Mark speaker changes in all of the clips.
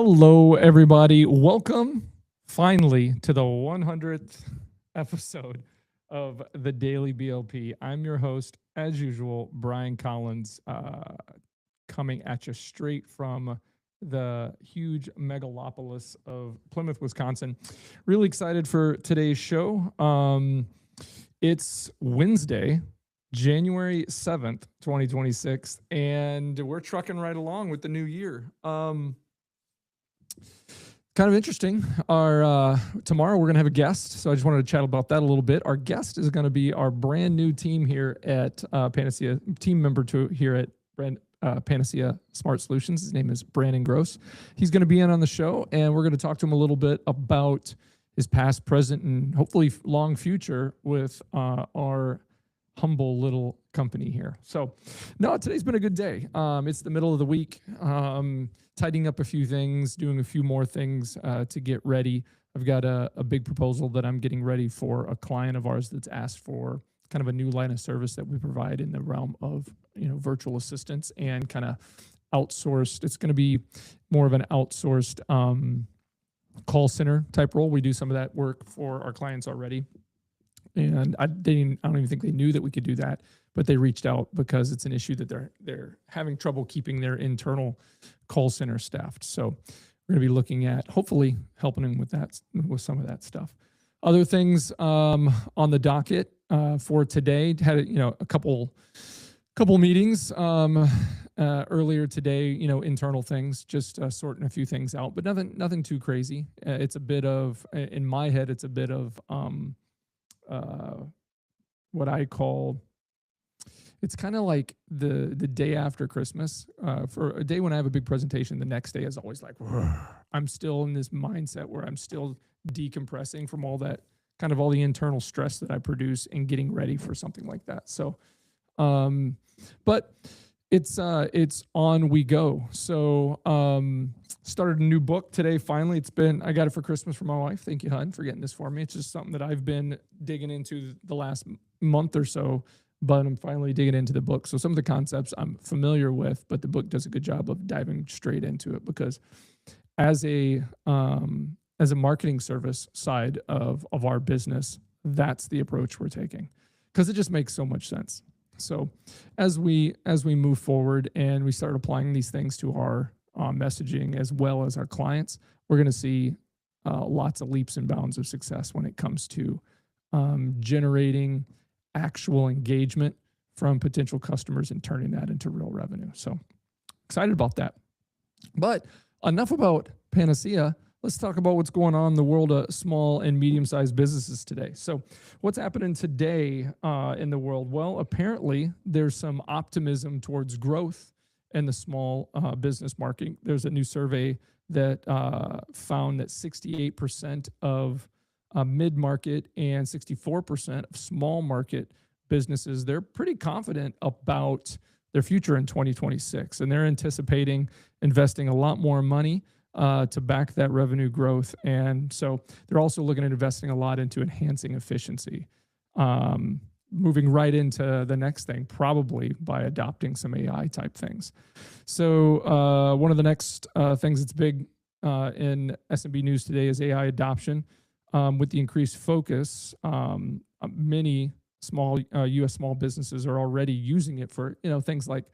Speaker 1: Hello, everybody. Welcome finally to the 100th episode of the Daily BLP. I'm your host, as usual, Bran Collins, coming at you straight from the huge megalopolis of Plymouth, Wisconsin. Really excited for today's show. It's Wednesday, January 7th, 2026, and we're trucking right along with the new year. Kind of interesting. Tomorrow we're going to have a guest, so I just wanted to chat about that a little bit. Our guest is going to be our brand new team here at Panacea, team member here at Panacea Smart Solutions. His name is Brandon Gross. He's going to be in on the show, and we're going to talk to him a little bit about his past, present, and hopefully long future with our humble little company here. So, no, today's been a good day. It's the middle of the week. Tidying up a few things, doing a few more things to get ready. I've got a big proposal that I'm getting ready for a client of ours that's asked for kind of a new line of service that we provide in the realm of virtual assistants and kind of outsourced. It's going to be more of an outsourced call center type role. We do some of that work for our clients already. And I don't even think they knew that we could do that, but they reached out because it's an issue that they're having trouble keeping their internal call center staffed. So we're going to be looking at hopefully helping them with that, with some of that stuff. Other things on the docket for today, had a couple meetings earlier today. Internal things, just sorting a few things out, but nothing too crazy. It's a bit of, in my head, it's a bit of what I call, it's kind of like the day after Christmas. For a day when I have a big presentation, the next day is always like, I'm still in this mindset where I'm still decompressing from all that, kind of all the internal stress that I produce and getting ready for something like that. So, but it's on we go. So, started a new book today. Finally, I got it for Christmas for my wife. Thank you, hon, for getting this for me. It's just something that I've been digging into the last month or so, but I'm finally digging into the book. So some of the concepts I'm familiar with, but the book does a good job of diving straight into it because as a marketing service side of our business, that's the approach we're taking because it just makes so much sense. So as we move forward and we start applying these things to our messaging as well as our clients, we're going to see lots of leaps and bounds of success when it comes to generating actual engagement from potential customers and turning that into real revenue. So excited about that. But enough about Panacea. Let's talk about what's going on in the world of small and medium-sized businesses today. So what's happening today in the world? Well, apparently there's some optimism towards growth in the small business market. There's a new survey that found that 68% of mid-market and 64% of small market businesses, they're pretty confident about their future in 2026. And they're anticipating investing a lot more money to back that revenue growth. And so they're also looking at investing a lot into enhancing efficiency. Moving right into the next thing, probably by adopting some AI type things. So one of the next things that's big in SMB news today is AI adoption. With the increased focus, many small U.S. small businesses are already using it for things like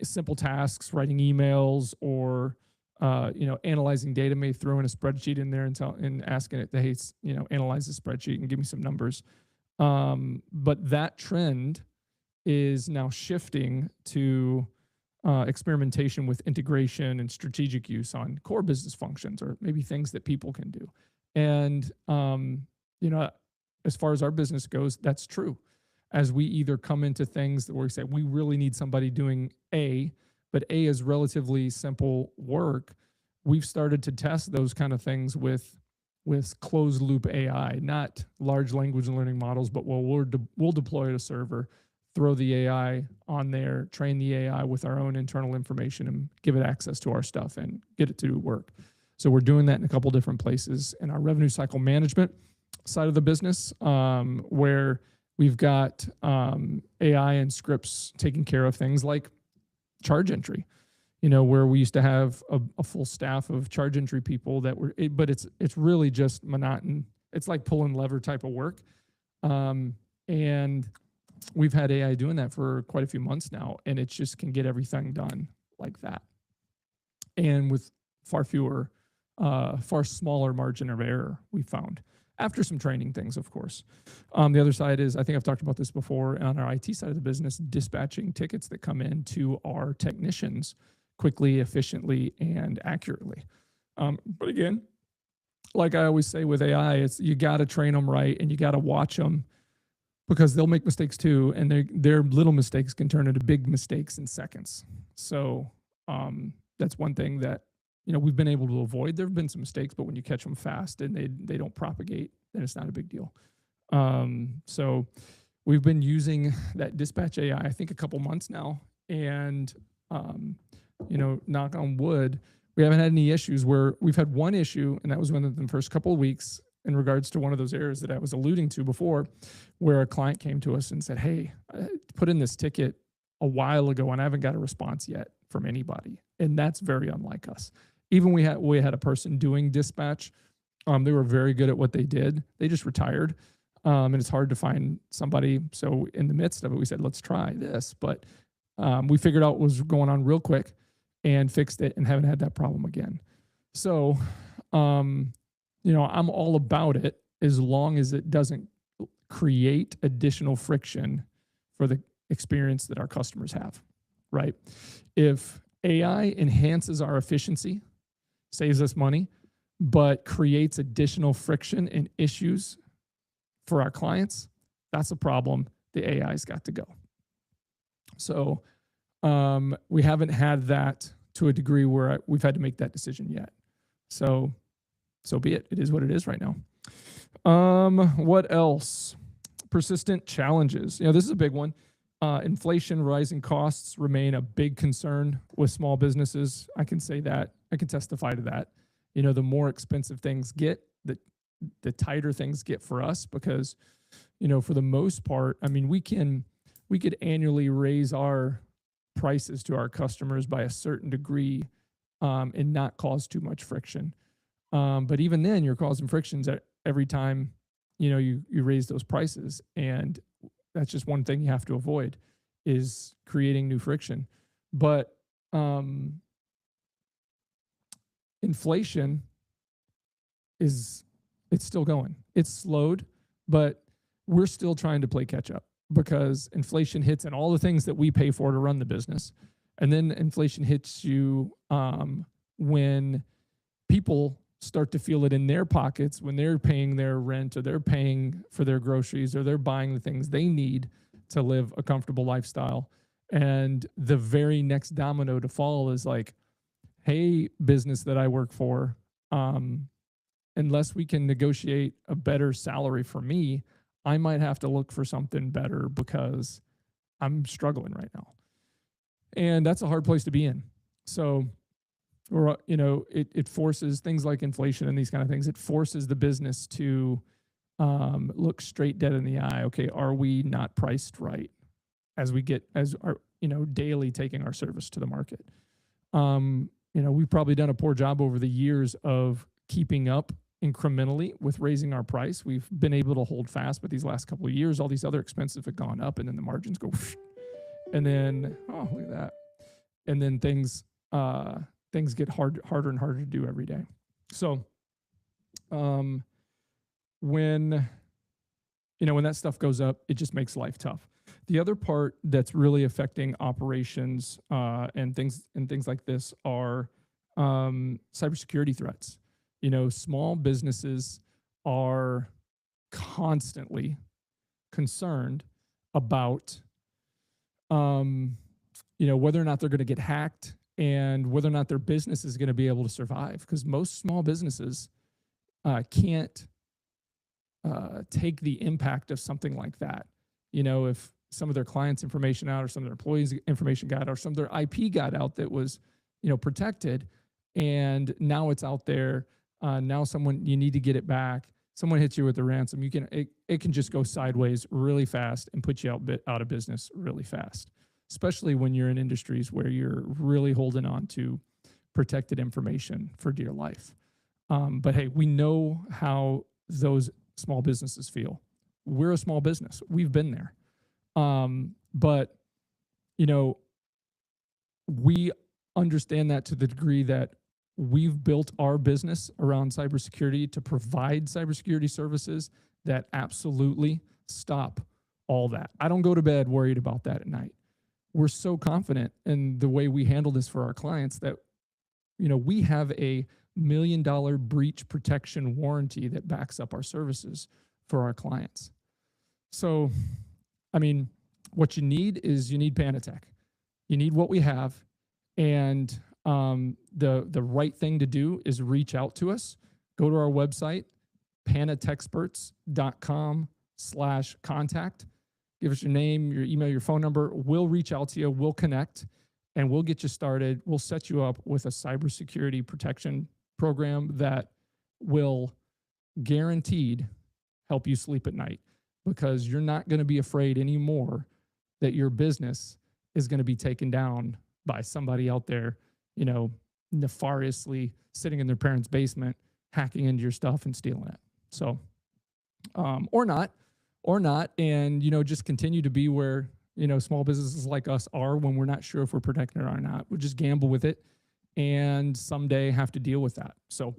Speaker 1: simple tasks, writing emails, or analyzing data. May throw in a spreadsheet in there and asking it to, hey, analyze the spreadsheet and give me some numbers. But that trend is now shifting to experimentation with integration and strategic use on core business functions, or maybe things that people can do. And as far as our business goes, that's true. As we either come into things that we say we really need somebody doing A, but A is relatively simple work, we've started to test those kind of things with closed loop AI, not large language and learning models, but we'll deploy a server, throw the AI on there, train the AI with our own internal information and give it access to our stuff and get it to do work. So we're doing that in a couple different places in our revenue cycle management side of the business, where we've got AI and scripts taking care of things like charge entry. where we used to have a full staff of charge entry people but it's really just monotonous. It's like pulling lever type of work. And we've had AI doing that for quite a few months now, and it just can get everything done like that. And with far smaller margin of error, we found, after some training things, of course. The other side is, I think I've talked about this before, on our IT side of the business, dispatching tickets that come in to our technicians quickly, efficiently, and accurately. But again, like I always say with AI, you got to train them right, and you got to watch them, because they'll make mistakes too, and their little mistakes can turn into big mistakes in seconds. So that's one thing that we've been able to avoid. There have been some mistakes, but when you catch them fast and they don't propagate, then it's not a big deal. So we've been using that dispatch AI, I think, a couple months now, and knock on wood, we haven't had any issues. Where we've had one issue, and that was within the first couple of weeks, in regards to one of those errors that I was alluding to before, where a client came to us and said, "Hey, I put in this ticket a while ago and I haven't got a response yet from anybody." And that's very unlike us. Even we had a person doing dispatch. They were very good at what they did. They just retired. And it's hard to find somebody. So in the midst of it, we said, let's try this. But we figured out what was going on real quick and fixed it, and haven't had that problem again. So, I'm all about it as long as it doesn't create additional friction for the experience that our customers have, right? If AI enhances our efficiency, saves us money, but creates additional friction and issues for our clients, that's a problem. The AI's got to go. So we haven't had that to a degree where we've had to make that decision yet. So be it. It is what it is right now. What else? Persistent challenges. This is a big one. Inflation, rising costs remain a big concern with small businesses. I can say that. I can testify to that. The more expensive things get, the tighter things get for us, because, for the most part, we could annually raise our prices to our customers by a certain degree, and not cause too much friction. But even then, you're causing frictions every time, you raise those prices. And that's just one thing you have to avoid, is creating new friction. But inflation it's still going. It's slowed, but we're still trying to play catch up, because inflation hits in all the things that we pay for to run the business. And then inflation hits you when people start to feel it in their pockets, when they're paying their rent, or they're paying for their groceries, or they're buying the things they need to live a comfortable lifestyle. And the very next domino to fall is like, hey, business that I work for, unless we can negotiate a better salary for me, I might have to look for something better, because I'm struggling right now. And that's a hard place to be in. So, it forces things like inflation and these kind of things. It forces the business to look straight dead in the eye. Okay, are we not priced right as our daily taking our service to the market? We've probably done a poor job over the years of keeping up incrementally with raising our price. We've been able to hold fast, but these last couple of years, all these other expenses have gone up, and then the margins go, and then, oh, look at that. And then things get harder and harder to do every day. So, when that stuff goes up, it just makes life tough. The other part that's really affecting operations and things like this are cybersecurity threats. Small businesses are constantly concerned about whether or not they're going to get hacked, and whether or not their business is going to be able to survive, because most small businesses can't take the impact of something like that. If some of their clients' information out, or some of their employees' information got out, or some of their IP got out that was, protected, and now it's out there. Now you need to get it back. Someone hits you with a ransom. It can just go sideways really fast and put you out of business really fast. especially when you're in industries where you're really holding on to protected information for dear life. But hey, we know how those small businesses feel. We're a small business. We've been there. But, you know, we understand that to the degree that we've built our business around cybersecurity to provide cybersecurity services that absolutely stop all that. I don't go to bed worried about that at night. We're so confident in the way we handle this for our clients that, you know, we have a $1 million breach protection warranty that backs up our services for our clients. So, I mean, what you need is you need PanaTech. You need what we have, and the right thing to do is reach out to us. Go to our website, panatechexperts.com/contact. Give us your name, your email, your phone number. We'll reach out to you. We'll connect, and we'll get you started. We'll set you up with a cybersecurity protection program that will guaranteed help you sleep at night, because you're not going to be afraid anymore that your business is going to be taken down by somebody out there, you know, nefariously sitting in their parents' basement, hacking into your stuff and stealing it. So, or not, and, you know, just continue to be where, you know, small businesses like us are when we're not sure if we're protecting it or not. We'll just gamble with it and someday have to deal with that. So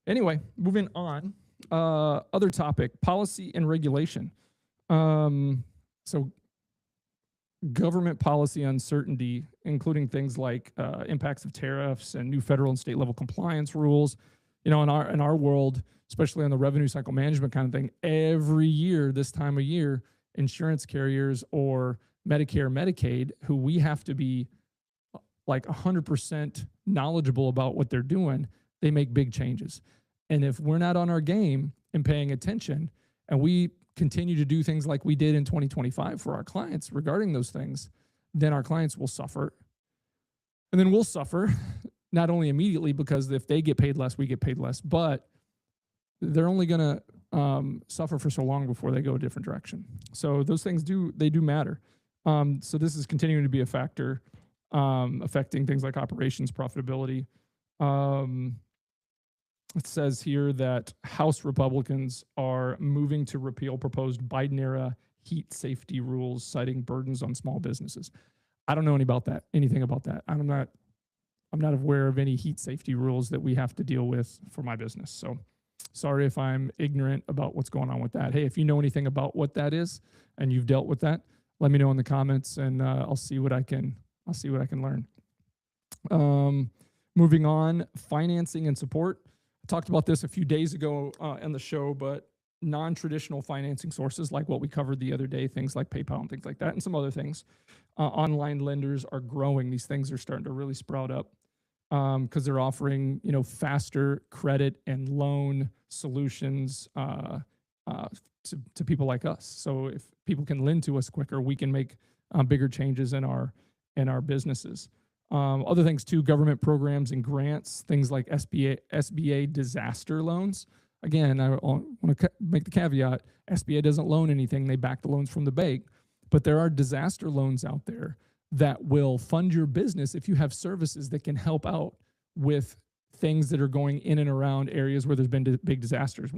Speaker 1: anyway, moving on, other topic, policy and regulation. So government policy uncertainty, including things like impacts of tariffs and new federal and state level compliance rules. You know, in our world, especially on the revenue cycle management kind of thing, every year, this time of year, insurance carriers or Medicare, Medicaid, who we have to be like 100% knowledgeable about what they're doing, they make big changes. And if we're not on our game and paying attention, and we continue to do things like we did in 2025 for our clients regarding those things, then our clients will suffer. And then we'll suffer, not only immediately, because if they get paid less, we get paid less, but they're only going to suffer for so long before they go a different direction. So those things do matter. So this is continuing to be a factor affecting things like operations profitability. It says here that House Republicans are moving to repeal proposed Biden-era heat safety rules, citing burdens on small businesses. I don't know anything about that. I'm not aware of any heat safety rules that we have to deal with for my business. So sorry if I'm ignorant about what's going on with that. Hey, if you know anything about what that is and you've dealt with that, let me know in the comments, and I'll see what I can learn. Moving on, financing and support. I talked about this a few days ago on the show, but non-traditional financing sources, like what we covered the other day, things like PayPal and things like that, and some other things. Online lenders are growing. These things are starting to really sprout up because they're offering, you know, faster credit and loan solutions to people like us. So if people can lend to us quicker, we can make bigger changes in our businesses. Other things too, government programs and grants, things like SBA disaster loans. Again, I want to make the caveat, SBA doesn't loan anything. They back the loans from the bank. But there are disaster loans out there that will fund your business if you have services that can help out with things that are going in and around areas where there's been big disasters.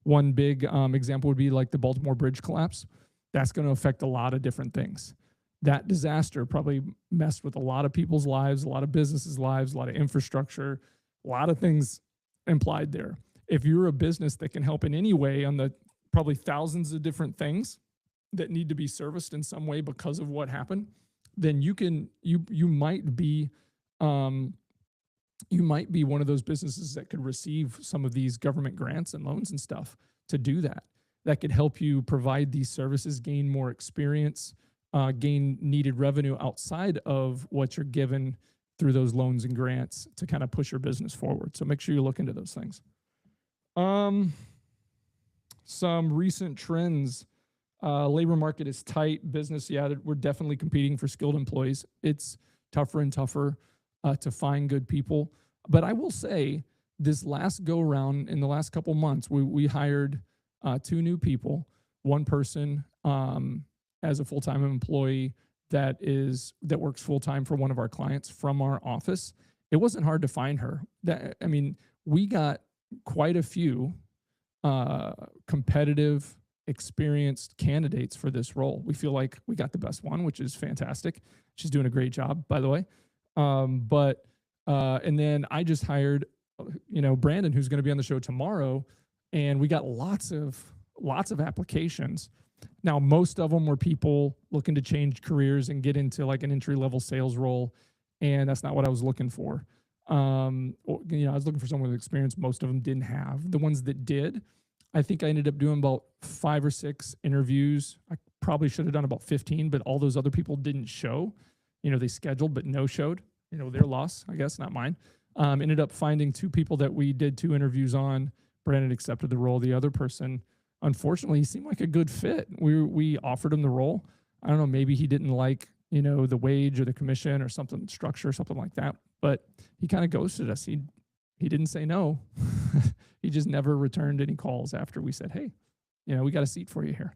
Speaker 1: One big example would be like the Baltimore Bridge collapse. That's going to affect a lot of different things. That disaster probably messed with a lot of people's lives, a lot of businesses' lives, a lot of infrastructure, a lot of things implied there. If you're a business that can help in any way on the probably thousands of different things that need to be serviced in some way because of what happened, then you might be one of those businesses that could receive some of these government grants and loans and stuff to do that. That could help you provide these services, gain more experience, gain needed revenue outside of what you're given through those loans and grants to kind of push your business forward. So make sure you look into those things. Some recent trends. Labor market is tight. Business, we're definitely competing for skilled employees. It's tougher and tougher to find good people. But I will say, this last go round, in the last couple months, we hired 2 new people. One person as a full-time employee that works full time for one of our clients from our office. It wasn't hard to find her. We got quite a few competitive, experienced candidates for this role. We feel like we got the best one, which is fantastic. She's doing a great job, by the way. And then I just hired, Brandon, who's going to be on the show tomorrow, and we got lots of applications. Now, most of them were people looking to change careers and get into like an entry-level sales role, and that's not what I was looking for. I was looking for someone with experience. Most of them didn't have. The ones that did, I think I ended up doing about 5 or 6 interviews. I probably should have done about 15, but all those other people didn't show. They scheduled but no showed. Their loss, I guess, not mine. Ended up finding 2 people that we did 2 interviews on. Brandon accepted the role. The other person, unfortunately, he seemed like a good fit. We offered him the role. I don't know, maybe he didn't like, the wage or the commission or something, structure or something like that. But he kind of ghosted us. He didn't say no. He just never returned any calls after we said, hey, we got a seat for you here.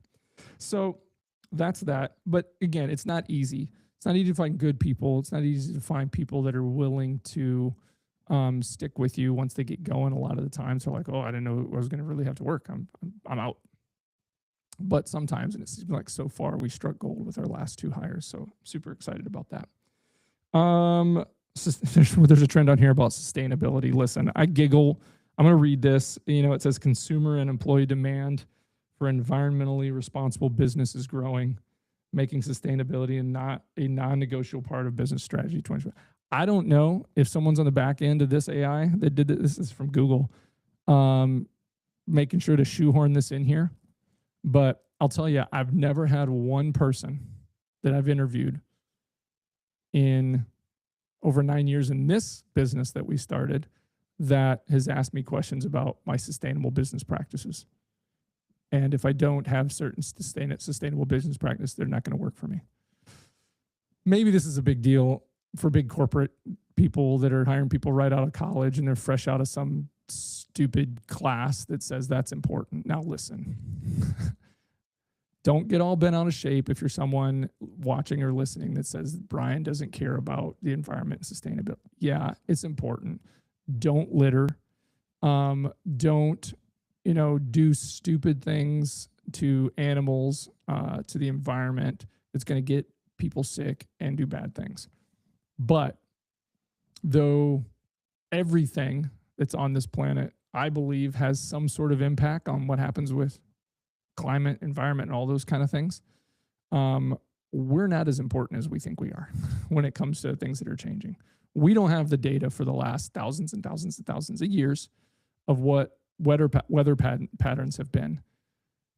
Speaker 1: So that's that. But again, it's not easy. It's not easy to find good people. It's not easy to find people that are willing to stick with you once they get going. A lot of the times they're like, oh, I didn't know I was going to really have to work. I'm out. But sometimes, and it seems like so far we struck gold with our last 2 hires. So super excited about that. There's a trend on here about sustainability. Listen, I giggle. I'm going to read this. It says consumer and employee demand for environmentally responsible business is growing, making sustainability not a non-negotiable part of business strategy 2020. I don't know if someone's on the back end of this AI that did this. This is from Google, making sure to shoehorn this in here. But I'll tell you, I've never had one person that I've interviewed in over 9 years in this business that we started that has asked me questions about my sustainable business practices. And if I don't have certain sustainable business practice, they're not going to work for me. Maybe this is a big deal for big corporate people that are hiring people right out of college and they're fresh out of some stupid class that says that's important. Now listen, don't get all bent out of shape if you're someone watching or listening that says Brian doesn't care about the environment and sustainability. Yeah, it's important. Don't litter. Don't, do stupid things to animals, to the environment that's going to get people sick and do bad things. But though everything that's on this planet, I believe, has some sort of impact on what happens with climate, environment, and all those kind of things, we're not as important as we think we are when it comes to things that are changing. We don't have the data for the last thousands and thousands and thousands of years of what weather patterns have been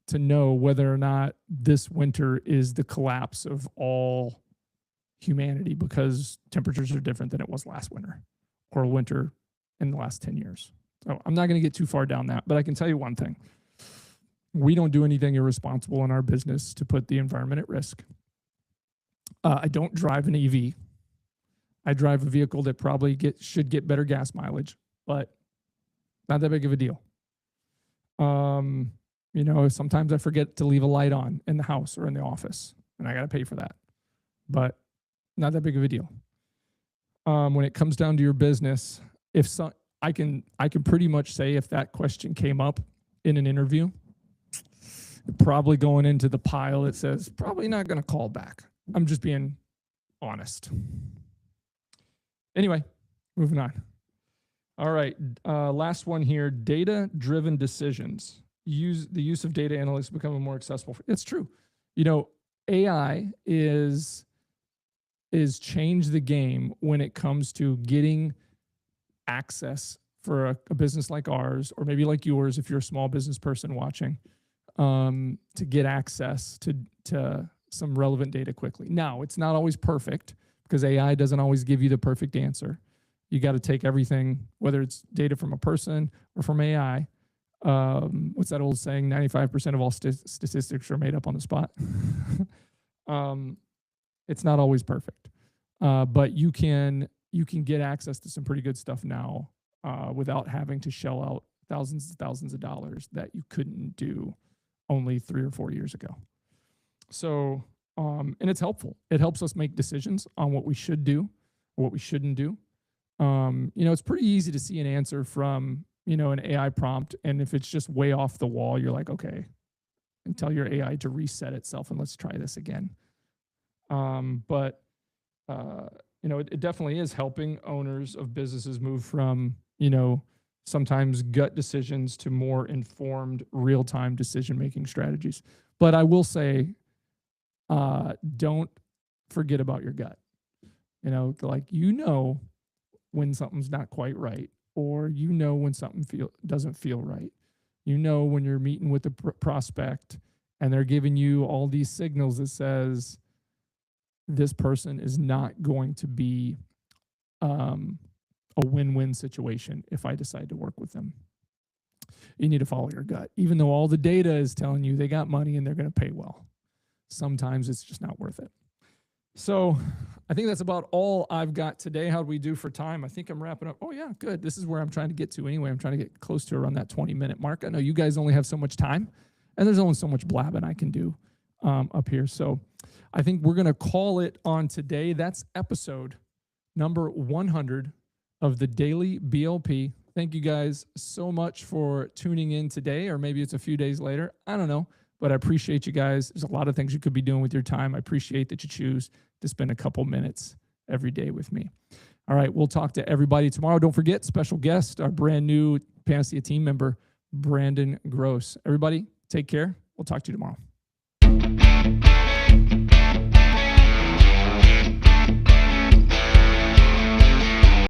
Speaker 1: to know whether or not this winter is the collapse of all humanity because temperatures are different than it was last winter or winter in the last 10 years. So I'm not going to get too far down that, but I can tell you one thing. We don't do anything irresponsible in our business to put the environment at risk. I don't drive an EV. I drive a vehicle that probably should get better gas mileage, but not that big of a deal. Sometimes I forget to leave a light on in the house or in the office, and I got to pay for that, but not that big of a deal. When it comes down to your business, I can pretty much say if that question came up in an interview, probably going into the pile that says probably not going to call back. I'm just being honest. Anyway, moving on. All right, last one here, data-driven decisions. The use of data analytics becoming more accessible. It's true. AI is changed the game when it comes to getting access for a business like ours, or maybe like yours if you're a small business person watching, to get access to some relevant data quickly. Now, it's not always perfect because AI doesn't always give you the perfect answer. You got to take everything, whether it's data from a person or from AI. What's that old saying? 95% of all statistics are made up on the spot. It's not always perfect, but you can get access to some pretty good stuff now without having to shell out thousands and thousands of dollars that you couldn't do only 3 or 4 years ago. So And it's helpful. It helps us make decisions on what we should do or what we shouldn't do. It's pretty easy to see an answer from, an AI prompt. And if it's just way off the wall, you're like, okay, and tell your AI to reset itself and let's try this again. But it definitely is helping owners of businesses move from, sometimes gut decisions to more informed real-time decision-making strategies. But I will say, don't forget about your gut. When something's not quite right, or when something doesn't feel right. When you're meeting with a prospect and they're giving you all these signals that says this person is not going to be a win-win situation if I decide to work with them. You need to follow your gut, even though all the data is telling you they got money and they're going to pay well. Sometimes it's just not worth it. So I think that's about all I've got today. How'd we do for time? I think I'm wrapping up. Oh, yeah, good. This is where I'm trying to get to anyway. I'm trying to get close to around that 20-minute mark. I know you guys only have so much time, and there's only so much blabbing I can do up here. So I think we're going to call it on today. That's episode number 100 of the Daily BLP. Thank you guys so much for tuning in today, or maybe it's a few days later. I don't know, but I appreciate you guys. There's a lot of things you could be doing with your time. I appreciate that you choose to spend a couple minutes every day with me. All right, we'll talk to everybody tomorrow. Don't forget, special guest, our brand new Panacea team member, Brandon Gross. Everybody, take care. We'll talk to you tomorrow.